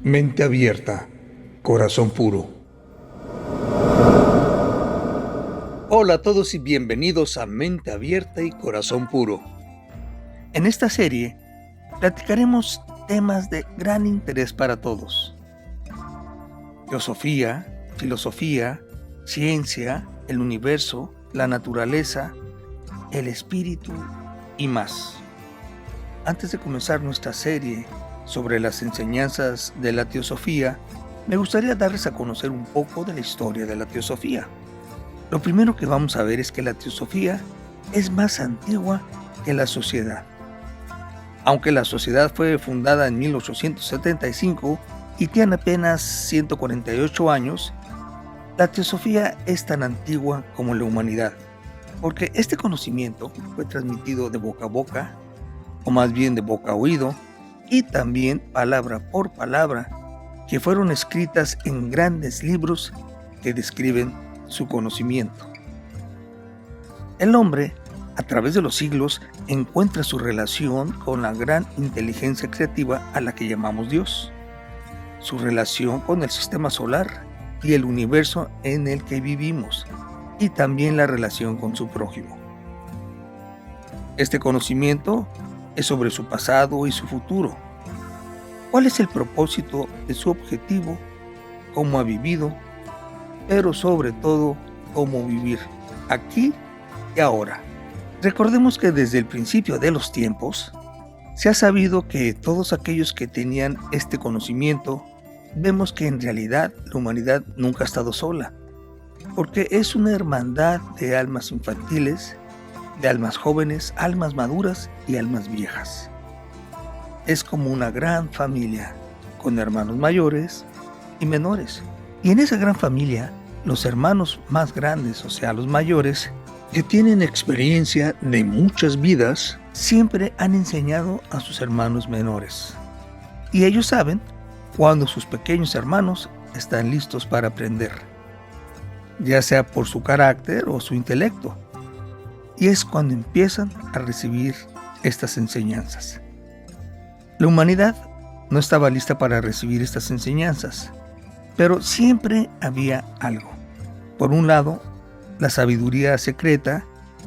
Mente abierta, corazón puro. Hola a todos y bienvenidos a Mente Abierta y Corazón Puro. En esta serie platicaremos temas de gran interés para todos. Teosofía, filosofía, ciencia, el universo, la naturaleza, el espíritu y más. Antes de comenzar nuestra serie sobre las enseñanzas de la teosofía, me gustaría darles a conocer un poco de la historia de la teosofía. Lo primero que vamos a ver es que la teosofía es más antigua que la sociedad. Aunque la sociedad fue fundada en 1875 y tiene apenas 148 años, la teosofía es tan antigua como la humanidad, porque este conocimiento fue transmitido de boca a boca, o más bien de boca a oído, y también palabra por palabra, que fueron escritas en grandes libros que describen su conocimiento. El hombre, a través de los siglos, encuentra su relación con la gran inteligencia creativa a la que llamamos Dios, su relación con el sistema solar y el universo en el que vivimos, y también la relación con su prójimo. Este conocimiento es sobre su pasado y su futuro. ¿Cuál es el propósito de su objetivo? ¿Cómo ha vivido? Pero sobre todo, cómo vivir aquí y ahora. Recordemos que desde el principio de los tiempos, se ha sabido que todos aquellos que tenían este conocimiento, vemos que en realidad la humanidad nunca ha estado sola, porque es una hermandad de almas infantiles, de almas jóvenes, almas maduras y almas viejas. Es como una gran familia, con hermanos mayores y menores. Y en esa gran familia, los hermanos más grandes, o sea, los mayores, que tienen experiencia de muchas vidas, siempre han enseñado a sus hermanos menores. Y ellos saben cuando sus pequeños hermanos están listos para aprender, ya sea por su carácter o su intelecto. Y es cuando empiezan a recibir estas enseñanzas. La humanidad no estaba lista para recibir estas enseñanzas, pero siempre había algo. Por un lado, la sabiduría secreta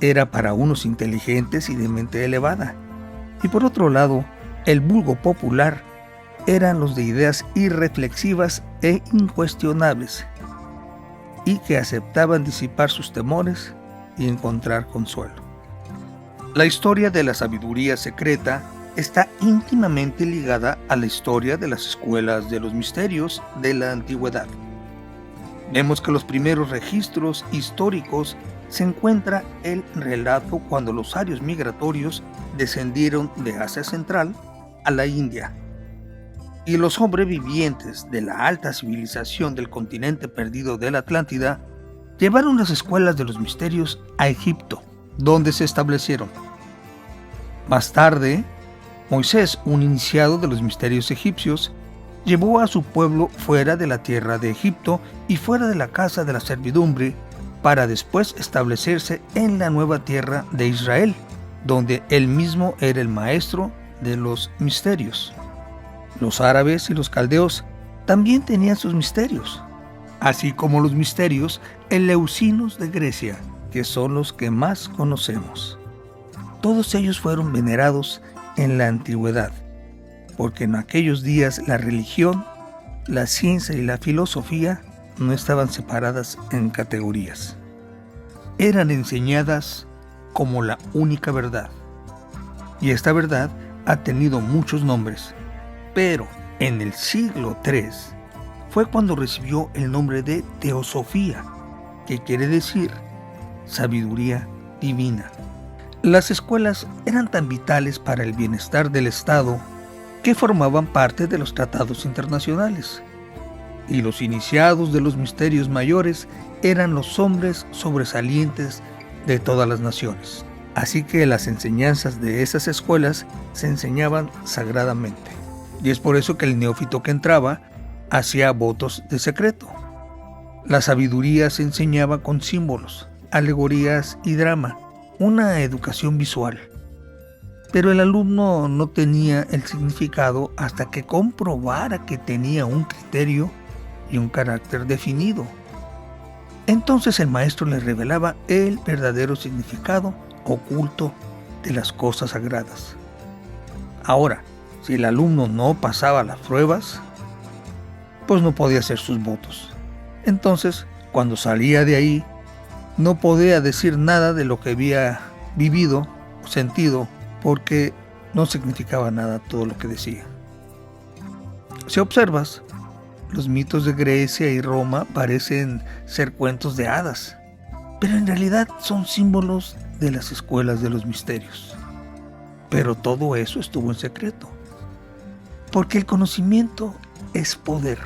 era para unos inteligentes y de mente elevada, y por otro lado, el vulgo popular eran los de ideas irreflexivas e incuestionables, y que aceptaban disipar sus temores y encontrar consuelo. La historia de la sabiduría secreta está íntimamente ligada a la historia de las escuelas de los misterios de la antigüedad. Vemos que los primeros registros históricos se encuentra el relato cuando los arios migratorios descendieron de Asia Central a la India, y los sobrevivientes de la alta civilización del continente perdido de la Atlántida llevaron las escuelas de los misterios a Egipto, donde se establecieron. Más tarde, Moisés, un iniciado de los misterios egipcios, llevó a su pueblo fuera de la tierra de Egipto y fuera de la casa de la servidumbre, para después establecerse en la nueva tierra de Israel, donde él mismo era el maestro de los misterios. Los árabes y los caldeos también tenían sus misterios, así como los misterios eleusinos de Grecia, que son los que más conocemos. Todos ellos fueron venerados en la antigüedad, porque en aquellos días la religión, la ciencia y la filosofía no estaban separadas en categorías. Eran enseñadas como la única verdad. Y esta verdad ha tenido muchos nombres, pero en el siglo III fue cuando recibió el nombre de teosofía, que quiere decir sabiduría divina. Las escuelas eran tan vitales para el bienestar del Estado que formaban parte de los tratados internacionales, y los iniciados de los misterios mayores eran los hombres sobresalientes de todas las naciones. Así que las enseñanzas de esas escuelas se enseñaban sagradamente, y es por eso que el neófito que entraba hacía votos de secreto. La sabiduría se enseñaba con símbolos, alegorías y drama, una educación visual. Pero el alumno no tenía el significado hasta que comprobara que tenía un criterio y un carácter definido. Entonces el maestro le revelaba el verdadero significado oculto de las cosas sagradas. Ahora, si el alumno no pasaba las pruebas, pues no podía hacer sus votos. Entonces, cuando salía de ahí, no podía decir nada de lo que había vivido o sentido, porque no significaba nada todo lo que decía. Si observas, los mitos de Grecia y Roma parecen ser cuentos de hadas, pero en realidad son símbolos de las escuelas de los misterios. Pero todo eso estuvo en secreto, porque el conocimiento es poder,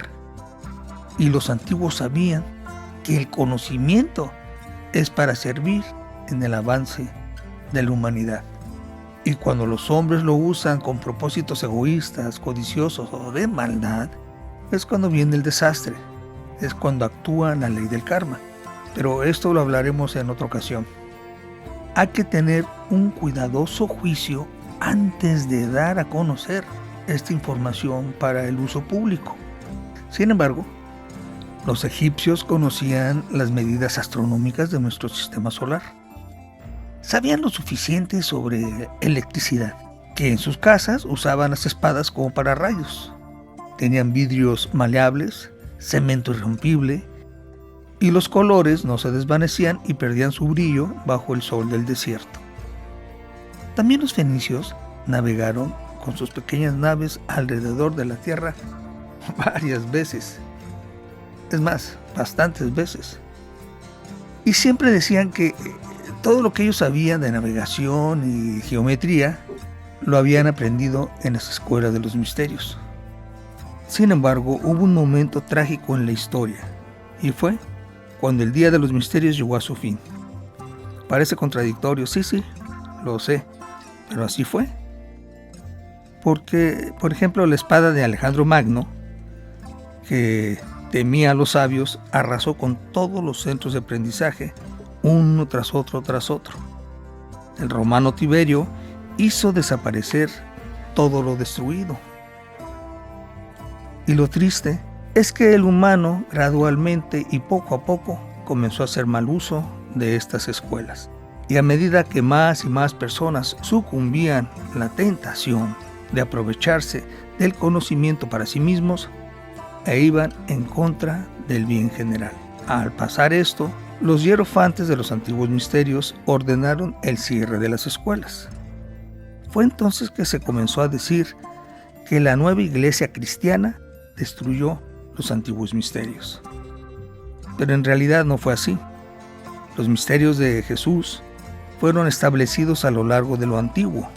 y los antiguos sabían que el conocimiento es para servir en el avance de la humanidad. Y cuando los hombres lo usan con propósitos egoístas, codiciosos o de maldad, es cuando viene el desastre, es cuando actúa la ley del karma. Pero esto lo hablaremos en otra ocasión. Hay que tener un cuidadoso juicio antes de dar a conocer esta información para el uso público. Sin embargo, los egipcios conocían las medidas astronómicas de nuestro sistema solar. Sabían lo suficiente sobre electricidad, que en sus casas usaban las espadas como para rayos. Tenían vidrios maleables, cemento irrompible, y los colores no se desvanecían y perdían su brillo bajo el sol del desierto. También los fenicios navegaron con sus pequeñas naves alrededor de la Tierra varias veces. Es más, bastantes veces. Y siempre decían que todo lo que ellos sabían de navegación y geometría lo habían aprendido en las escuelas de los misterios. Sin embargo, hubo un momento trágico en la historia, y fue cuando el Día de los Misterios llegó a su fin. Parece contradictorio, sí, lo sé, pero así fue. Porque, por ejemplo, la espada de Alejandro Magno, que temía a los sabios, arrasó con todos los centros de aprendizaje, uno tras otro. El romano Tiberio hizo desaparecer todo lo destruido. Y lo triste es que el humano gradualmente y poco a poco comenzó a hacer mal uso de estas escuelas. Y a medida que más y más personas sucumbían a la tentación de aprovecharse del conocimiento para sí mismos, e iban en contra del bien general. Al pasar esto, los hierofantes de los antiguos misterios ordenaron el cierre de las escuelas. Fue entonces que se comenzó a decir que la nueva iglesia cristiana destruyó los antiguos misterios. Pero en realidad no fue así. Los misterios de Jesús fueron establecidos a lo largo de lo antiguo.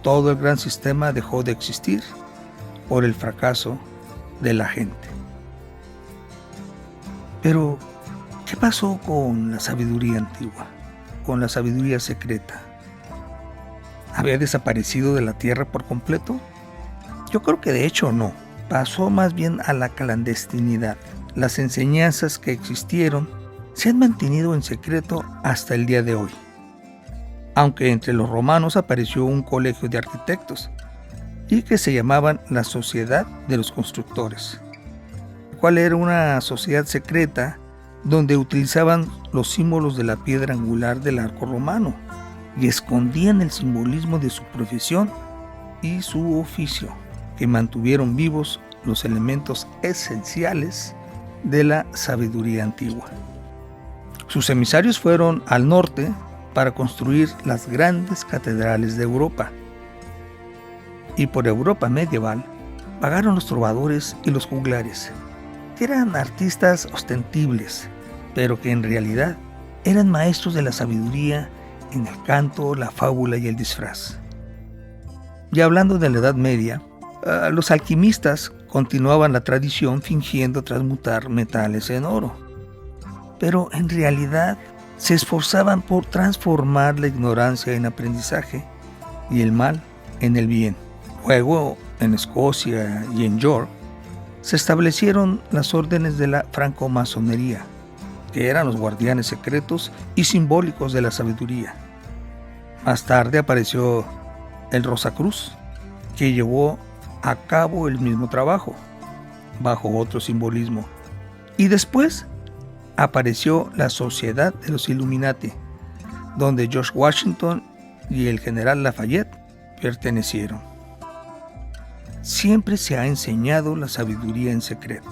Todo el gran sistema dejó de existir por el fracaso de la gente. Pero, ¿qué pasó con la sabiduría antigua? Con la sabiduría secreta. ¿Había desaparecido de la tierra por completo? Yo creo que de hecho no. Pasó más bien a la clandestinidad. Las enseñanzas que existieron se han mantenido en secreto hasta el día de hoy. Aunque entre los romanos apareció un colegio de arquitectos y que se llamaban la Sociedad de los Constructores, cual era una sociedad secreta donde utilizaban los símbolos de la piedra angular del arco romano y escondían el simbolismo de su profesión y su oficio, que mantuvieron vivos los elementos esenciales de la sabiduría antigua. Sus emisarios fueron al norte para construir las grandes catedrales de Europa. Y por Europa medieval pagaron los trovadores y los juglares, que eran artistas ostentables, pero que en realidad eran maestros de la sabiduría en el canto, la fábula y el disfraz. Y hablando de la Edad Media, los alquimistas continuaban la tradición fingiendo transmutar metales en oro, pero en realidad se esforzaban por transformar la ignorancia en aprendizaje y el mal en el bien. Luego, en Escocia y en York, se establecieron las órdenes de la francomasonería, que eran los guardianes secretos y simbólicos de la sabiduría. Más tarde apareció el Rosacruz, que llevó a cabo el mismo trabajo, bajo otro simbolismo. Y después apareció la Sociedad de los Illuminati, donde George Washington y el general Lafayette pertenecieron. Siempre se ha enseñado la sabiduría en secreto,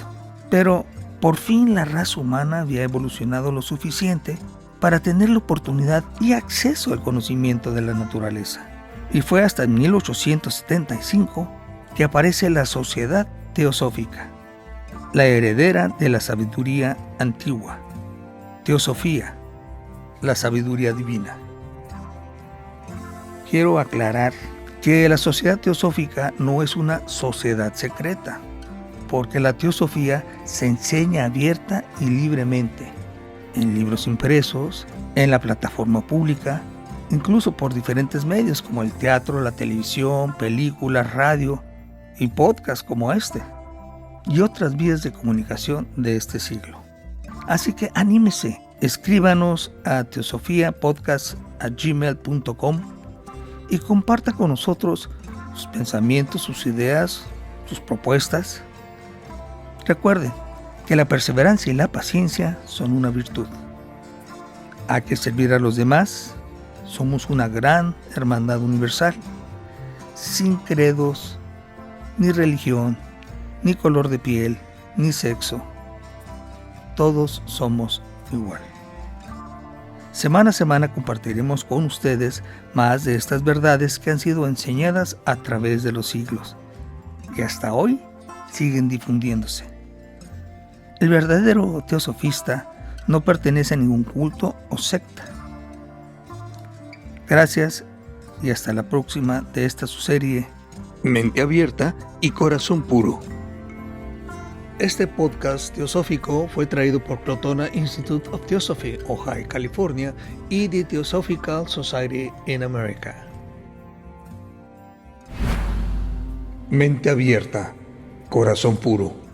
pero por fin la raza humana había evolucionado lo suficiente para tener la oportunidad y acceso al conocimiento de la naturaleza. Y fue hasta 1875 que aparece la Sociedad Teosófica, la heredera de la sabiduría antigua. Teosofía, la sabiduría divina. Quiero aclarar que la Sociedad Teosófica no es una sociedad secreta, porque la teosofía se enseña abierta y libremente, en libros impresos, en la plataforma pública, incluso por diferentes medios como el teatro, la televisión, películas, radio y podcasts como este, y otras vías de comunicación de este siglo. Así que anímese, escríbanos a teosofiapodcast@gmail.com y comparta con nosotros sus pensamientos, sus ideas, sus propuestas. Recuerde que la perseverancia y la paciencia son una virtud. Hay que servir a los demás. Somos una gran hermandad universal, sin credos, ni religión, ni color de piel, ni sexo. Todos somos igual. Semana a semana compartiremos con ustedes más de estas verdades que han sido enseñadas a través de los siglos, que hasta hoy siguen difundiéndose. El verdadero teosofista no pertenece a ningún culto o secta. Gracias y hasta la próxima de esta su serie Mente Abierta y Corazón Puro. Este podcast teosófico fue traído por Crotona Institute of Theosophy, Ojai, California, y The Theosophical Society in America. Mente Abierta, Corazón Puro.